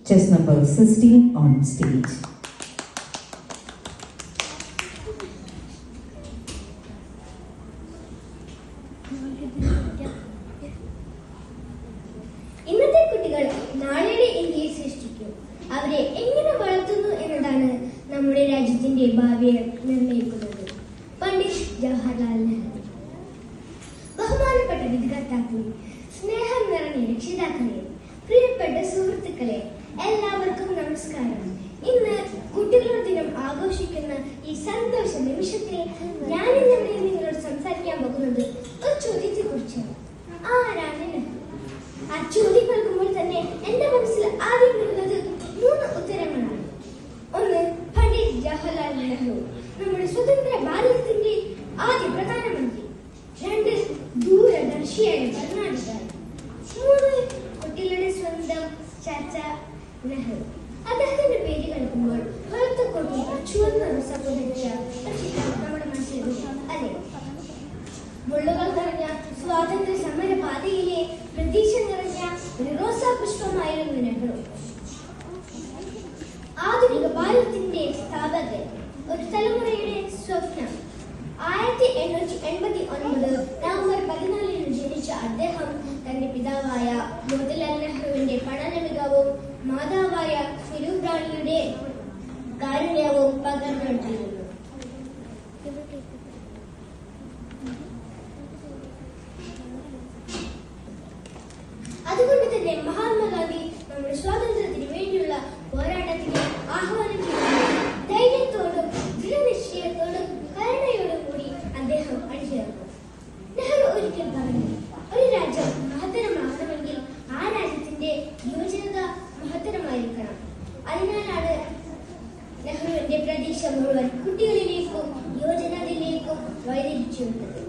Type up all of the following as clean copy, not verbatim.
chess number 16 on stage. ഇന്നത്തെ കുട്ടികൾ നാളെയുടെ ഇന്ത്യയെ സൃഷ്ടിക്കും. അവരെ എങ്ങനെ വളർത്തുന്നു എന്നതാണ് നമ്മുടെ രാജ്യത്തിന്റെ ഭാവിയെ നിർണ്ണയിക്കുന്നത്. പണ്ഡിറ്റ് ജവഹർലാൽ നെഹ്റു. ബഹുമാനപ്പെട്ട വിധികർത്താക്കളെ, സ്നേഹം നിറഞ്ഞ രക്ഷിതാക്കളെ, പ്രിയപ്പെട്ട സുഹൃത്തുക്കളെ, എല്ലാവർക്കും നമസ്കാരം. ഇന്ന് കുട്ടികളുടെ ദിനം ആഘോഷിക്കുന്ന ഈ സന്തോഷ നിമിഷത്തിൽ ഞാൻ ഇന്ന് നിങ്ങളോട് സംസാരിക്കാൻ പോകുന്നത് ഒരു ചോദ്യത്തെ കുറിച്ചാണ്. ആരാണ് നെഹ്റു? ആ ചോദ്യം കേൾക്കുമ്പോൾ തന്നെ എന്റെ മനസ്സിൽ ആദ്യം വരുന്നത് 3 ഉത്തരങ്ങളാണ്. ഒന്ന്, പണ്ഡിറ്റ് ജവഹർലാൽ നെഹ്റു, നമ്മുടെ സ്വതന്ത്ര ഭാരതത്തിന്റെ ആദ്യ പ്രധാനമന്ത്രി. 2, ദൂരദർശിയായ ഭരണാധികാരി. 3, കുട്ടികളുടെ സ്വന്തം ചാച്ച നെഹ്റു. അദ്ദേഹത്തിന്റെ പേര് കേൾക്കുമ്പോൾ വെളുത്ത കൊടി ചുവന്ന സഹോദരിച്ച നമ്മുടെ മനസ്സിൽ അല്ലെ? മുള്ളുകൾ നിറഞ്ഞ സ്വാതന്ത്ര്യ സമര പാതയിലെ പ്രതീക്ഷ നിറഞ്ഞ ഒരു റോസാ പുഷ്പമായിരുന്നു നെഹ്റു. ആധുനിക ഭാരതത്തിന്റെ സ്ഥാപകൻ, ഒരു തലമുറയുടെ സ്വപ്നം. 1889 നവംബർ 14 ജനിച്ച അദ്ദേഹം തന്റെ പിതാവായ മോത്തിലാൽ നെഹ്റുവിന്റെ പഠന മികവും മാതാവായ ഫിറൂസ് റാണിയുടെ കാരുണ്യവും പകർന്നുകൊണ്ടിരുന്നു. അതുകൊണ്ട് തന്നെ മഹാത്മാഗാന്ധി നമ്മുടെ സ്വാതന്ത്ര്യത്തിന് വേണ്ടിയുള്ള പോരാട്ടത്തിന് ആഹ്വാനം ചെയ്തു. ധൈര്യത്തോടും ദൃഢനിശ്ചയത്തോടും കരുണയോടും കൂടി അദ്ദേഹം അണിചേർന്നു. നെഹ്റു ഒരിക്കൽ പറഞ്ഞു, ഒരു രാജ്യം മഹത്തരമാകണമെങ്കിൽ ആ രാജ്യത്തിന്റെ യുവജനത മഹത്തരമായിരിക്കണം. അതിനാലാണ് നെഹ്റുവിന്റെ പ്രതീക്ഷ മുഴുവൻ കുട്ടികളിലേക്കും യുവജനതയിലേക്കും വഴിതിരിച്ചുവിട്ടത്.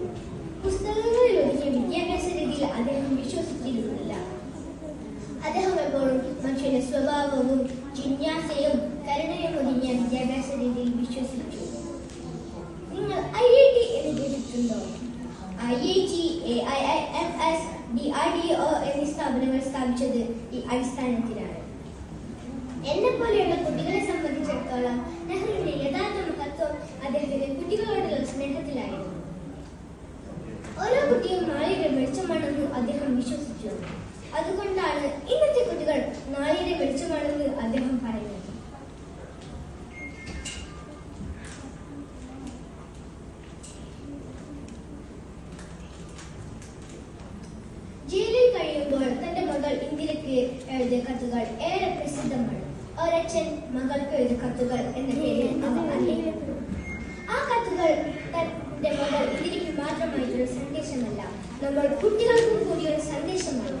പുസ്തകങ്ങളിൽ ഒതുങ്ങിയ വിദ്യാഭ്യാസ രീതിയിൽ അദ്ദേഹം വിശ്വസിച്ചിരുന്നില്ല. അദ്ദേഹം എപ്പോഴും മനുഷ്യന്റെ സ്വഭാവവും ജിജ്ഞാസയും കരുണയും ഒതുങ്ങിയ വിദ്യാഭ്യാസ രീതിയിൽ വിശ്വസിച്ചു. നിങ്ങൾ IIT എന്ന് കേട്ടിട്ടുണ്ടോ? IIT, AIIMS, DRDO എന്നീ സ്ഥാപനങ്ങൾ സ്ഥാപിച്ചത് ഈ അടിസ്ഥാനത്തിലാണ്. എന്നെ പോലെയുള്ള കുട്ടികളെ സംബന്ധിച്ചിടത്തോളം നെഹ്റുവിന്റെ യഥാർത്ഥ മഹത്വം അദ്ദേഹത്തിന്റെ കുട്ടികളോടുള്ള സ്നേഹത്തിലായിരുന്നു. ഓരോ കുട്ടിയും നാളെയുടെ വെളിച്ചമാണെന്ന് അദ്ദേഹം വിശ്വസിച്ചു. അതുകൊണ്ടാണ് ഇന്നത്തെ കുട്ടികൾ നാളെയുടെ വെളിച്ചമാണെന്ന് അദ്ദേഹം പറയുന്നത്. ജയിലിൽ കഴിയുമ്പോൾ തന്റെ മകൾ ഇന്ദിരയ്ക്ക് എഴുതിയ കത്തുകൾ ഏറെ പ്രസിദ്ധമാണ്. ഒരച്ഛൻ മകൾക്ക് എഴുതിയ കത്തുകൾ എന്ന പേരിൽ അവ അറിയപ്പെടുന്നു. ആ കത്തുകൾ തന്റെ മകൾ ഇന്ദിരയ്ക്ക് മാത്രമായിട്ടുള്ള സന്ദേശമല്ല, നമ്മൾ കുട്ടികൾക്കും കൂടിയൊരു സന്ദേശമാണ്.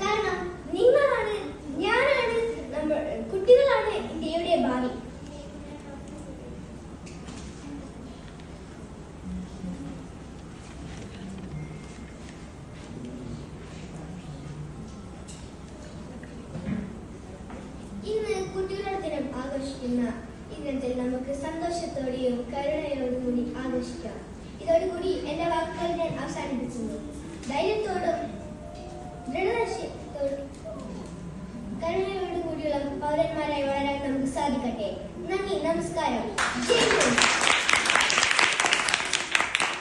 കാരണം നിങ്ങളാണ്, ഞാനാണ്, നമ്മൾ കുട്ടികളാണ് ഇന്ത്യയുടെ ഭാവി. ഇന്ന് കുട്ടികളുടെ ദിനം ആഘോഷിക്കുന്ന ഇന്നത്തെ നമുക്ക് സന്തോഷത്തോടെയും കരുണയോടും കൂടി ആഘോഷിക്കാം. ഇതോടുകൂടി എന്റെ വാക്കുകൾ ഞാൻ അവസാനിപ്പിക്കുന്നു. ധൈര്യത്തോടും ദൃഢനിശ്ചയത്തോടും കരുണയോടും കൂടിയുള്ള പൗരന്മാരായി വളരാൻ നമുക്ക് സാധിക്കട്ടെ. നന്ദി, നമസ്കാരം. ജയ് ഹിന്ദ്.